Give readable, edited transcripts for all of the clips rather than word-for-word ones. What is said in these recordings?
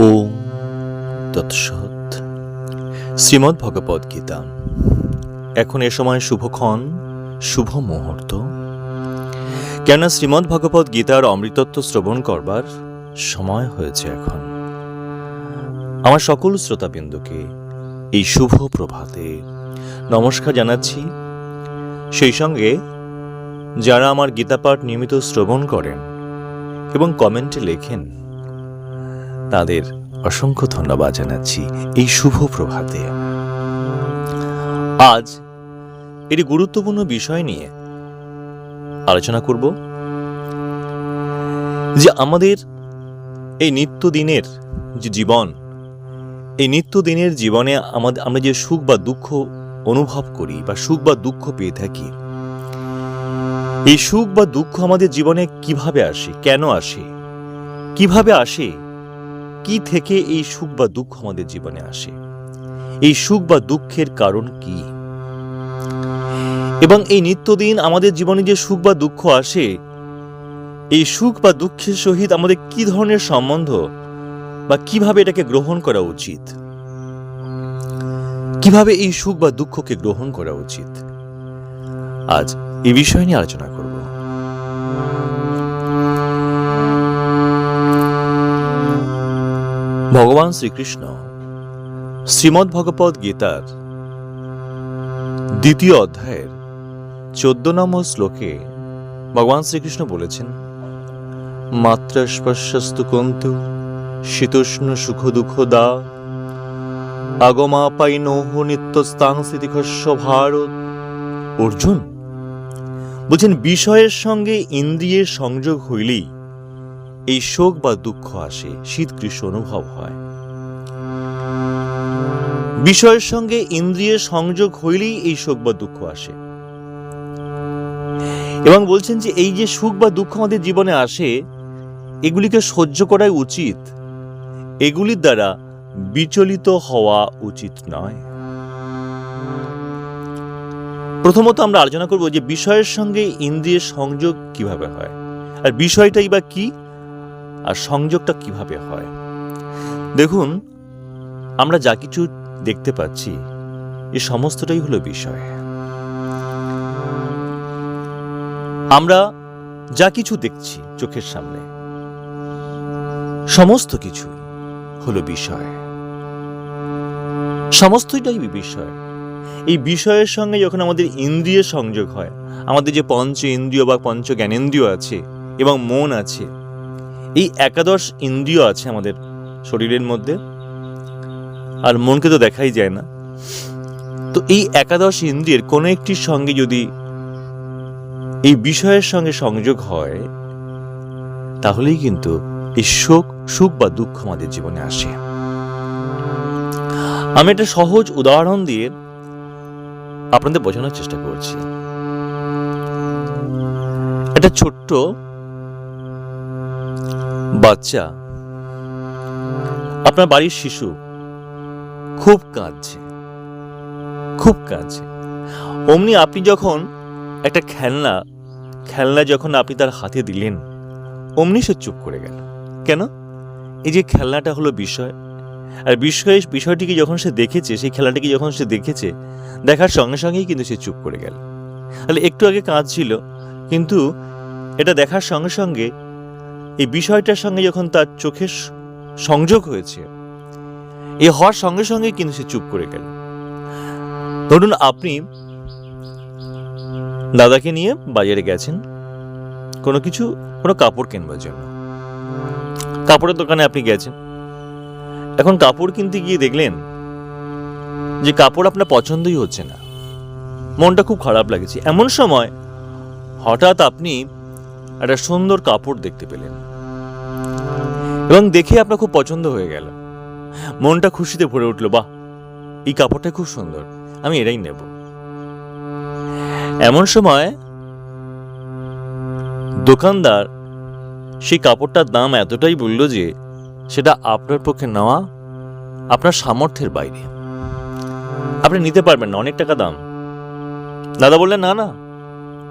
ওম তৎসৎ। শ্রীমদ্ ভগবদ গীতা। এখন এ সময় শুভক্ষণ, শুভ মুহূর্ত, কেননা শ্রীমদ্ ভগবদ গীতার অমৃতত্ব শ্রবণ করবার সময় হয়েছে এখন। আমার সকল শ্রোতাবিন্দুকে এই শুভ প্রভাতে নমস্কার জানাচ্ছি। সেই সঙ্গে যারা আমার গীতাপাঠ নিয়মিত শ্রবণ করেন এবং কমেন্টে লেখেন, তাদের অসংখ্য ধন্যবাদ জানাচ্ছি এই শুভ প্রভাতে। আজ একটি গুরুত্বপূর্ণ বিষয় নিয়ে আলোচনা করব, যে আমাদের এই নিত্যদিনের যে জীবন, এই নিত্যদিনের জীবনে আমরা যে সুখ বা দুঃখ অনুভব করি বা সুখ বা দুঃখ পেয়ে থাকি, এই সুখ বা দুঃখ আমাদের জীবনে কিভাবে আসে, কেন আসে, কিভাবে আসে, কি থেকে এই সুখ বা দুঃখ আমাদের জীবনে আসে, এই সুখ বা দুঃখের কারণ কি, এবং এই নিত্যদিন আমাদের জীবনে যে সুখ বা দুঃখ আসে, এই সুখ বা দুঃখের সহিত আমাদের কি ধরনের সম্বন্ধ বা কিভাবে এটাকে গ্রহণ করা উচিত, কিভাবে এই সুখ বা দুঃখকে গ্রহণ করা উচিত, আজ এই বিষয় নিয়ে আলোচনা করব। ভগবান শ্রীকৃষ্ণ শ্রীমদ্ ভগবদ গীতার 2য় অধ্যায়ের 14 নম্বর শ্লোকে ভগবান শ্রীকৃষ্ণ বলেছেন, মাত্র স্পর্শস্তু কন্তু শীতোষ্ণ সুখ দুঃখ দা আগমাপাই নৌহ নিত্যস্তাং স্থিতিখস্য ভারত। অর্জুন বলছেন, বিষয়ের সঙ্গে ইন্দ্রিয়ের সংযোগ হইলেই এই শোক বা দুঃখ আসে, শীত গ্রীষ্ম অনুভব হয়। বিষয়ের সঙ্গে ইন্দ্রিয়ের সংযোগ হইলেই এই শোক বা দুঃখ আসে। এবং বলছেন যে এই যে সুখ বা দুঃখ আমাদের জীবনে আসে, এগুলিকে সহ্য করাই উচিত, এগুলির দ্বারা বিচলিত হওয়া উচিত নয়। প্রথমত আমরা আলোচনা করব যে বিষয়ের সঙ্গে ইন্দ্রিয়ের সংযোগ কিভাবে হয়, আর বিষয়টাই বা কি, আর সংযোগটা কিভাবে হয়। দেখুন, আমরা যা কিছু দেখতে পাচ্ছি, এই সমস্তটাই হলো বিষয়। আমরা যা কিছু দেখছি চোখের সামনে, সমস্ত কিছু হলো বিষয়, সমস্তটাই বিষয়। এই বিষয়ের সঙ্গে যখন আমাদের ইন্দ্রিয়ের সংযোগ হয়, আমাদের যে পঞ্চ ইন্দ্রিয় বা পঞ্চ জ্ঞানেন্দ্রিয় আছে এবং মন আছে, এই 11 ইন্দ্রিয় আছে আমাদের শরীরের মধ্যে, আর মনকে তো দেখাই যায় না। তো এই 11 ইন্দ্রিয়ের কোনো একটির সঙ্গে যদি এই বিষয়ের সঙ্গে সংযোগ হয়, তাহলেই কিন্তু এই সুখ বা দুঃখ আমাদের জীবনে আসে। আমি একটা সহজ উদাহরণ দিয়ে আপনাদের বোঝানোর চেষ্টা করছি। একটা ছোট্ট বাচ্চা, আপনার বাড়ির শিশু খুব কাঁদছে, খুব কাঁদছে। অমনি আপনি যখন একটা খেলনা যখন আপনি তার হাতে দিলেন, অমনি সে চুপ করে গেল। কেন? এই যে খেলনাটা হলো বিষয়, আর বিষয়টিকে যখন সে দেখেছে, সেই খেলনাটিকে যখন সে দেখেছে, দেখার সঙ্গে সঙ্গেই কিন্তু সে চুপ করে গেল। তাহলে একটু আগে কাঁদছিল, কিন্তু এটা দেখার সঙ্গে সঙ্গে এই বিষয়টার সঙ্গে যখন তার চোখের সংযোগ হয়েছে, এই হওয়ার সঙ্গে সঙ্গে কিন্তু সে চুপ করে গেল। ধরুন, আপনি দাদাকে নিয়ে বাজারে গেছেন কোনো কাপড় কিনবার জন্য, কাপড়ের দোকানে আপনি গেছেন। এখন কাপড় কিনতে গিয়ে দেখলেন যে কাপড় আপনার পছন্দই হচ্ছে না, মনটা খুব খারাপ লাগছে। এমন সময় হঠাৎ আপনি একটা সুন্দর কাপড় দেখতে পেলেন এবং দেখে আপনার খুব পছন্দ হয়ে গেল, মনটা খুশিতে ভরে উঠল, বাহ, এই কাপড়টা খুব সুন্দর, আমি এটাই নেব। এমন সময় দোকানদার সেই কাপড়টার দাম এতটাই বলল যে সেটা আপনার পক্ষে নেওয়া আপনার সামর্থ্যের বাইরে, আপনি নিতে পারবেন না, অনেক টাকা দাম। দাদা বললেন, না না,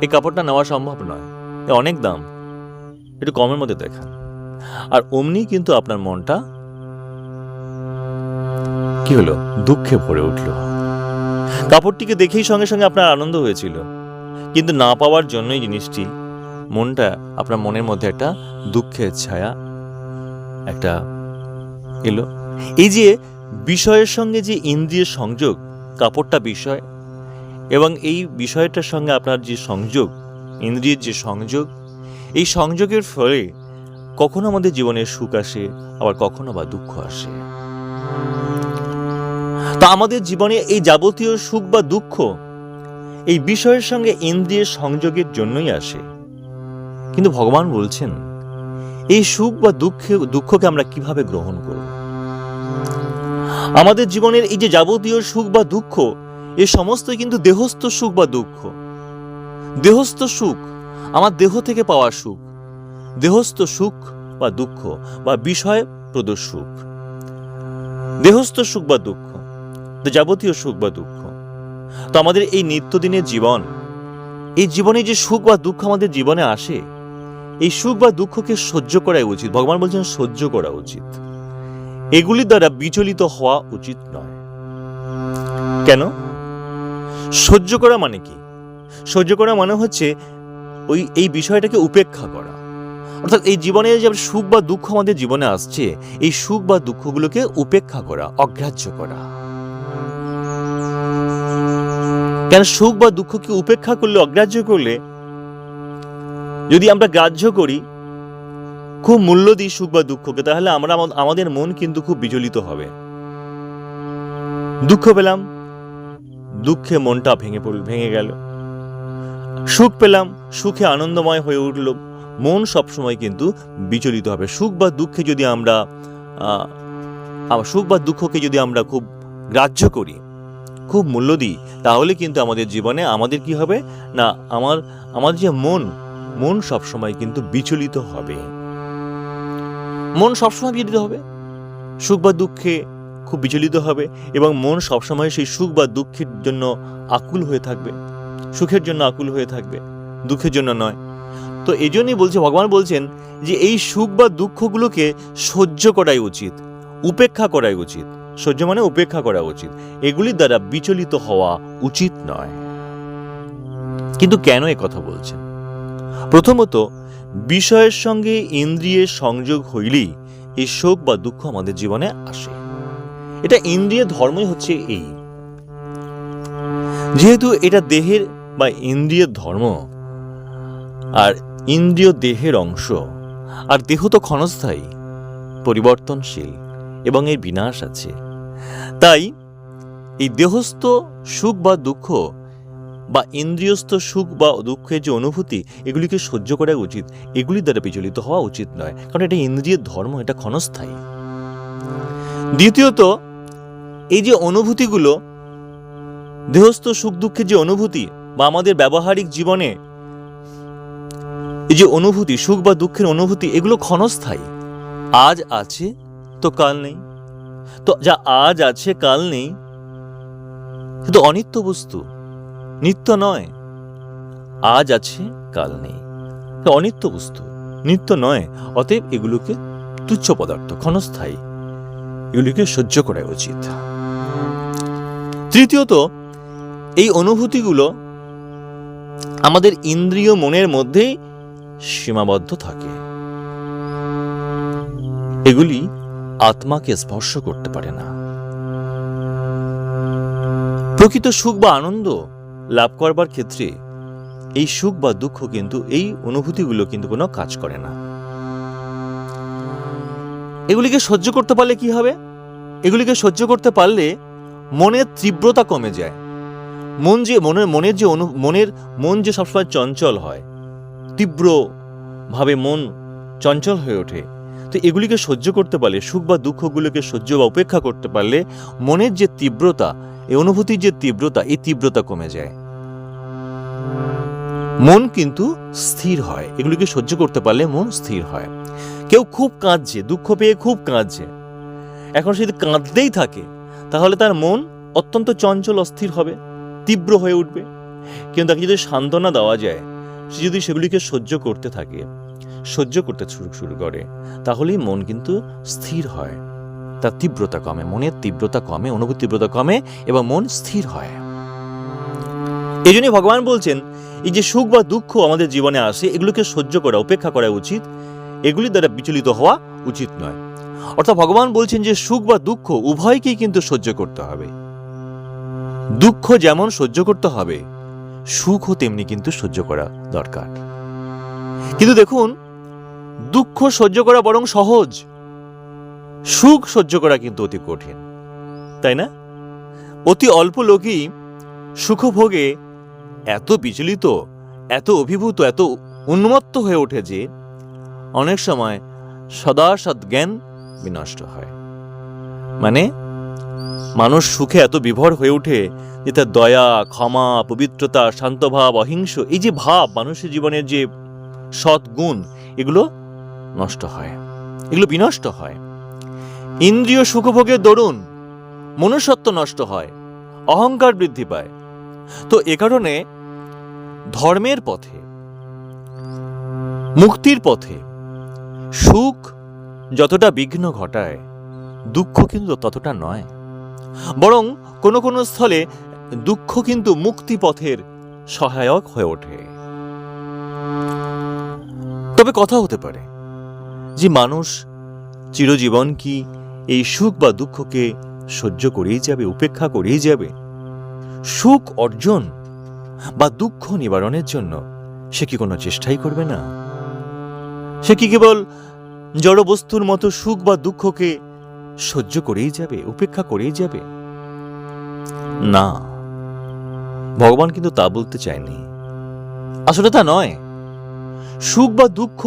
এই কাপড়টা নেওয়া সম্ভব নয়, অনেক দাম, একটু কমের মধ্যে দেখান। আর অমনি কিন্তু আপনার মনটা কি হলো? দুঃখে ভরে উঠল। কাপড়টিকে দেখেই সঙ্গে সঙ্গে আপনার আনন্দ হয়েছিল, কিন্তু না পাওয়ার জন্যই জিনিসটি আপনার মনের মধ্যে একটা দুঃখের ছায়া একটা এলো। এই যে বিষয়ের সঙ্গে যে ইন্দ্রিয়ের সংযোগ, কাপড়টা বিষয়, এবং এই বিষয়টার সঙ্গে আপনার যে সংযোগ, ইন্দ্রিয়ের যে সংযোগ, এই সংযোগের ফলে কখনো আমাদের জীবনে সুখ আসে, আবার কখনো বা দুঃখ আসে। তা আমাদের জীবনে এই যাবতীয় সুখ বা দুঃখ এই বিষয়ের সঙ্গে ইন্দ্রিয়ের সংযোগের জন্যই আসে। কিন্তু ভগবান বলছেন এই সুখ বা দুঃখকে আমরা কিভাবে গ্রহণ করব? আমাদের জীবনের এই যে যাবতীয় সুখ বা দুঃখ, এই সমস্তই কিন্তু দেহস্থ সুখ বা দুঃখ। দেহস্থ সুখ, আমার দেহ থেকে পাওয়া সুখ, দেহস্থ সুখ বা দুঃখ বা বিষয় প্রদ সুখ, দেহস্থ সুখ বা দুঃখ, যাবতীয় সুখ বা দুঃখ। তো আমাদের এই নিত্যদিনের জীবন, এই জীবনে যে সুখ বা দুঃখ আমাদের জীবনে আসে, এই সুখ বা দুঃখকে সহ্য করাই উচিত। ভগবান বলছেন সহ্য করা উচিত, এগুলির দ্বারা বিচলিত হওয়া উচিত নয়। কেন? সহ্য করা মানে কি? সহ্য করা মানে হচ্ছে এই বিষয়টাকে উপেক্ষা করা। অর্থাৎ এই জীবনে যে সুখ বা দুঃখ আমাদের জীবনে আসছে, এই সুখ বা দুঃখগুলোকে উপেক্ষা করা, অগ্রাহ্য করা। কেন? সুখ বা দুঃখকে উপেক্ষা করলে, অগ্রাহ্য করলে, যদি আমরা গ্রাহ্য করি, খুব মূল্য দিই সুখ বা দুঃখকে, তাহলে আমাদের মন কিন্তু খুব বিচলিত হবে। দুঃখ পেলাম, দুঃখে মনটা ভেঙে গেল। সুখ পেলাম, সুখে আনন্দময় হয়ে উঠল, মন সবসময় কিন্তু বিচলিত হবে। সুখ বা দুঃখকে যদি আমরা খুব গ্রাহ্য করি, খুব মূল্য দিই, তাহলে কিন্তু আমাদের জীবনে আমাদের কি হবে না, আমার যে মন সবসময় কিন্তু বিচলিত হবে। মন সবসময় বিচলিত হবে, সুখ বা দুঃখে খুব বিচলিত হবে, এবং মন সবসময় সেই সুখ বা দুঃখের জন্য আকুল হয়ে থাকবে, সুখের জন্য আকুল হয়ে থাকবে, দুঃখের জন্য নয়। তো এই জন্যই ভগবান বলছেন যে এই সুখ বা দুঃখগুলোকে সহ্য করাই উচিত, উপেক্ষা করাই উচিত। সহ্য মানে উপেক্ষা করা উচিত, এগুলির দ্বারা বিচলিত হওয়া উচিত নয়। কিন্তু কেন এ কথা বলছেন? প্রথমত, বিষয়ের সঙ্গে ইন্দ্রিয়ের সংযোগ হইলেই এই শোক বা দুঃখ আমাদের জীবনে আসে। এটা ইন্দ্রিয় ধর্মই হচ্ছে এই। যেহেতু এটা দেহের বা ইন্দ্রিয়ের ধর্ম, আর ইন্দ্রিয় দেহের অংশ, আর দেহ তো ক্ষণস্থায়ী, পরিবর্তনশীল, এবং এর বিনাশ আছে, তাই এই দেহস্থ সুখ বা দুঃখ বা ইন্দ্রিয়স্থ সুখ বা দুঃখের যে অনুভূতি, এগুলিকে সহ্য করা উচিত, এগুলির দ্বারা বিচলিত হওয়া উচিত নয়, কারণ এটা ইন্দ্রিয়ের ধর্ম, এটা ক্ষণস্থায়ী। দ্বিতীয়ত, এই যে অনুভূতিগুলো, দেহস্থ সুখ দুঃখের যে অনুভূতি বা আমাদের ব্যবহারিক জীবনে এই যে অনুভূতি, সুখ বা দুঃখের অনুভূতি, এগুলো ক্ষণস্থায়ী। আজ আছে তো কাল নেই। তো যা আজ আছে কাল নেই, কিন্তু অনিত্য বস্তু, নিত্য নয়। আজ আছে কাল নেই, অনিত্য বস্তু, নিত্য নয়। অতএব এগুলোকে তুচ্ছ পদার্থ, ক্ষণস্থায়ী, এগুলিকে সহ্য করা উচিত। তৃতীয়ত, এই অনুভূতিগুলো আমাদের ইন্দ্রিয় মনের মধ্যেই সীমাবদ্ধ থাকে, এগুলি আত্মাকে স্পর্শ করতে পারে না। প্রকৃত সুখ বা আনন্দ লাভ করবার ক্ষেত্রে এই সুখ বা দুঃখ কিন্তু, এই অনুভূতিগুলো কিন্তু কোনো কাজ করে না। এগুলিকে সহ্য করতে পারলে কি হবে? এগুলিকে সহ্য করতে পারলে মনের তীব্রতা কমে যায়। মন যে সবসময় চঞ্চল হয়, তীব্র ভাবে মন চঞ্চল হয়ে ওঠে, তো এগুলিকে সহ্য করতে পারলে, সুখ বা দুঃখগুলোকে সহ্য বা উপেক্ষা করতে পারলে মনের যে তীব্রতা, এই অনুভূতির যে তীব্রতা, এই তীব্রতা কমে যায়, মন কিন্তু স্থির হয়। এগুলিকে সহ্য করতে পারলে মন স্থির হয়। কেউ খুব কাঁদছে, দুঃখ পেয়ে খুব কাঁদছে, এখন সে যদি কাঁদতেই থাকে, তাহলে তার মন অত্যন্ত চঞ্চল, অস্থির হবে, তীব্র হয়ে উঠবে। কিন্তু তাকে যদি সান্ত্বনা দেওয়া যায়, সে যদি সেগুলিকে সহ্য করতে থাকে, সহ্য করতে শুরু করে, তাহলেই মন কিন্তু স্থির হয়, তার তীব্রতা কমে, মনের তীব্রতা কমে, অনুভূতি তীব্রতা কমে এবং মন স্থির হয়। এই জন্যই ভগবান বলছেন এই যে সুখ বা দুঃখ আমাদের জীবনে আসে, এগুলোকে সহ্য করা, উপেক্ষা করা উচিত, এগুলি দ্বারা বিচলিত হওয়া উচিত নয়। অর্থাৎ ভগবান বলছেন যে সুখ বা দুঃখ উভয়কেই কিন্তু সহ্য করতে হবে। দুঃখ যেমন সহ্য করতে হবে, সুখও তেমনি কিন্তু সহ্য করা দরকার। কিন্তু দেখুন, দুঃখ সহ্য করা বরং সহজ, সুখ সহ্য করা কিন্তু অতি কঠিন, তাই না? অতি অল্প লোকই সুখভোগে এত বিচলিত, এত অভিভূত, এত উন্মত্ত হয়ে ওঠে যে অনেক সময় সদা সদ্জ্ঞান বিনষ্ট হয়। মানে মানুষ সুখে এত বিভোর হয়ে ওঠে যে তার দয়া, ক্ষমা, পবিত্রতা, শান্তভাব, অহিংস, এই যে ভাব, মানুষের জীবনের যে সৎ গুণ, এগুলো নষ্ট হয়, এগুলো বিনষ্ট হয়। ইন্দ্রিয় সুখভোগের দরুন মনুষ্যত্ব নষ্ট হয়, অহংকার বৃদ্ধি পায়। তো এ কারণে ধর্মের পথে, মুক্তির পথে সুখ যতটা বিঘ্ন ঘটায়, দুঃখ কিন্তু ততটা নয়। বরং কোনো কোনো স্থলে দুঃখ কিন্তু মুক্তি পথের সহায়ক হয়ে ওঠে। তবে কথা হতে পারে যে মানুষ চিরজীবন কি এই সুখ বা দুঃখকে সহ্য করেই যাবে, উপেক্ষা করেই যাবে? সুখ অর্জন বা দুঃখ নিবারণের জন্য সে কি কোনো চেষ্টাই করবে না? সে কি কেবল জড় বস্তুর মতো সুখ বা দুঃখকে সহ্য করেই যাবে, উপেক্ষা করেই যাবে? না, ভগবান কিন্তু তা বলতে চায়নি। আসলে তা নয়। সুখ বা দুঃখ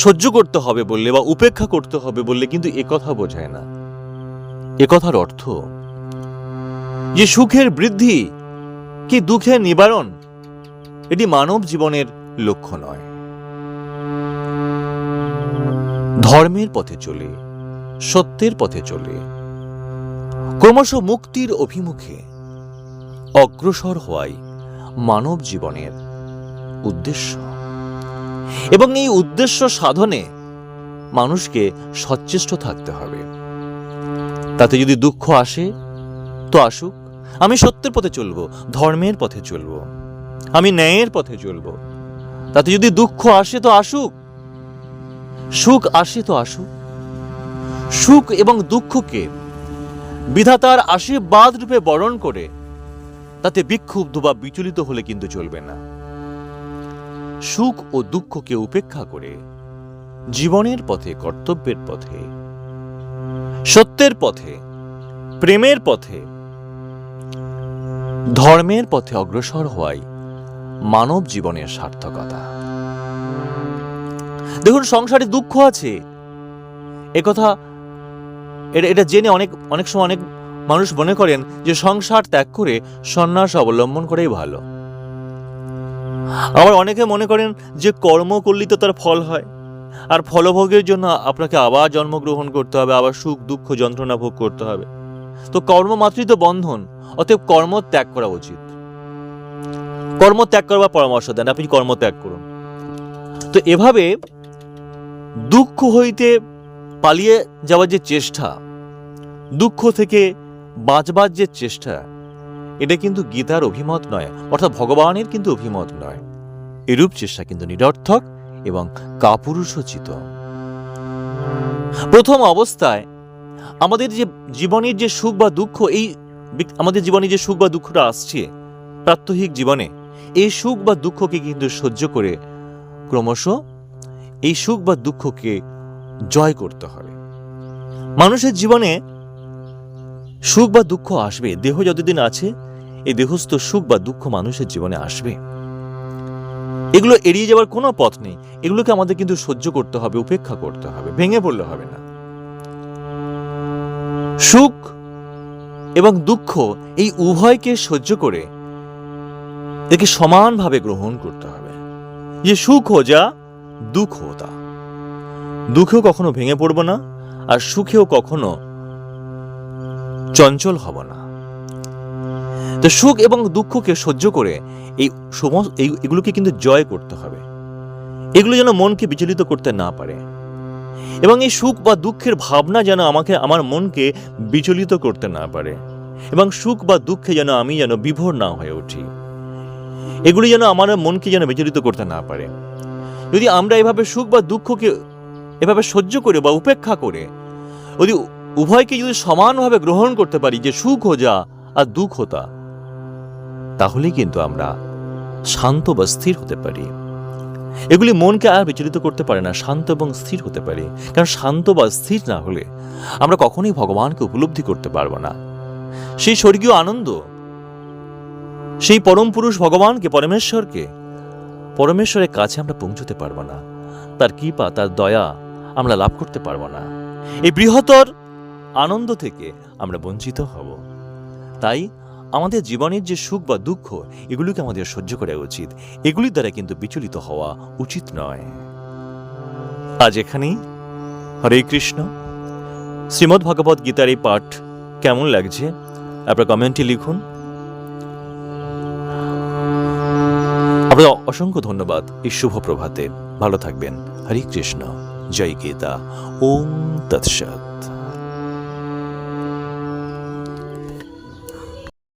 সহ্য করতে হবে বললে বা উপেক্ষা করতে হবে বললে কিন্তু একথা বোঝায় না। একথার অর্থ যে সুখের বৃদ্ধি কি দুঃখের নিবারণ, এটি মানব জীবনের লক্ষ্য নয়। ধর্মের পথে চলে, সত্যের পথে চলে, ক্রমশ মুক্তির অভিমুখে অগ্রসর হওয়াই মানব জীবনের উদ্দেশ্য। এবং এই উদ্দেশ্য সাধনে মানুষকে সচেষ্ট থাকতে হবে। তাতে যদি দুঃখ আসে তো আসুক, আমি সত্যের পথে চলবো, ধর্মের পথে চলবো, আমি ন্যায়ের পথে চলবো। তাতে যদি দুঃখ আসে তো আসুক, সুখ আসে তো আসুক। সুখ এবং দুঃখকে বিধাতার আশীর্বাদ রূপে বরণ করে তাতে বিক্ষুব্ধ বা বিচলিত হলে কিন্তু চলবে না। সুখ ও দুঃখকে উপেক্ষা করে জীবনের পথে, কর্তব্যের পথে, সত্যের পথে, প্রেমের পথে, ধর্মের পথে অগ্রসর হওয়াই মানব জীবনের সার্থকতা। দেখুন, সংসারে দুঃখ আছে, একথা এটা জেনে অনেক সময় অনেক মানুষ মনে করেন যে সংসার ত্যাগ করে সন্ন্যাস অবলম্বন করেই ভালো। আবার অনেকে মনে করেন যে কর্ম করলেই তো তার ফল হয়, আর ফলভোগের জন্য আপনাকে আবার জন্মগ্রহণ করতে হবে, আবার সুখ দুঃখ যন্ত্রণা ভোগ করতে হবে। তো কর্ম মাত্রই তো বন্ধন, অতএব কর্ম ত্যাগ করা উচিত। কর্ম ত্যাগ করবার পরামর্শ দেন, আপনি কর্ম ত্যাগ করুন। তো এভাবে দুঃখ হইতে পালিয়ে যাওয়ার যে চেষ্টা, দুঃখ থেকে বাঁচবার যে চেষ্টা, এটা কিন্তু গীতার অভিমত নয়, অর্থাৎ ভগবানের কিন্তু অভিমত নয়। এরূপ চেষ্টা কিন্তু নিরর্থক এবং কাপুরুষোচিত। প্রথম অবস্থায় আমাদের যে জীবনের যে সুখ বা দুঃখ, এই আমাদের জীবনে যে সুখ বা দুঃখটা আসছে প্রাত্যহিক জীবনে, এই সুখ বা দুঃখকে কিন্তু সহ্য করে ক্রমশ এই সুখ বা দুঃখকে জয় করতে হবে। মানুষের জীবনে সুখ বা দুঃখ আসবে, দেহ যতদিন আছে এই দেহস্থ সুখ বা দুঃখ মানুষের জীবনে আসবে। এগুলো এড়িয়ে যাওয়ার কোনো পথ নেই, এগুলোকে আমাদের কিন্তু সহ্য করতে হবে, উপেক্ষা করতে হবে, ভেঙে পড়লে হবে না। সুখ এবং দুঃখ এই উভয়কে সহ্য করে একে সমানভাবে গ্রহণ করতে হবে। যে সুখ হো যা, দুঃখ হো তা। দুঃখেও কখনো ভেঙে পড়ব না, আর সুখেও কখনো চঞ্চল হব না। তো সুখ এবং দুঃখকে সহ্য করে এই এগুলোকে কিন্তু জয় করতে হবে। এগুলো যেন মনকে বিচলিত করতে না পারে। এবং এই সুখ বা দুঃখের ভাবনা যেন আমার মনকে বিচলিত করতে না পারে, এবং সুখ বা দুঃখে যেন আমি বিভোর না হয়ে উঠি। এগুলি যেন আমার মনকে বিচলিত করতে না পারে। যদি আমরা এভাবে সুখ বা দুঃখকে এভাবে সহ্য করে বা উপেক্ষা করে যদি উভয়কে যদি সমানভাবে গ্রহণ করতে পারি, যে সুখ হো যা আর দুঃখ হতা, তাহলেই কিন্তু আমরা শান্ত বা স্থির হতে পারি। এগুলি মনকে আর বিচলিত করতে পারে না, শান্ত এবং স্থির হতে পারি। কারণ শান্ত বা স্থির না হলে আমরা কখনোই ভগবানকে উপলব্ধি করতে পারবো না। সেই স্বর্গীয় আনন্দ, সেই পরম পুরুষ ভগবানকে, পরমেশ্বরের কাছে আমরা পৌঁছতে পারবো না। তার কৃপা, তার দয়া আমরা লাভ করতে পারবো না। এই বৃহত্তর আনন্দ থেকে আমরা বঞ্চিত হব। তাই আমাদের জীবনের যে সুখ বা দুঃখ, এগুলিকে আমাদের সহ্য করা উচিত। এগুলির দ্বারা কিন্তু বিচলিত হওয়া উচিত নয়। আজ এখানেই। হরে কৃষ্ণ। শ্রীমদ্ ভগবত গীতার এই পাঠ কেমন লাগছে আপনার কমেন্টে লিখুন। আপনাদের অসংখ্য ধন্যবাদ এই শুভ প্রভাতে। ভালো থাকবেন। হরে কৃষ্ণ। জয় গীতা। ওম তৎসৎ।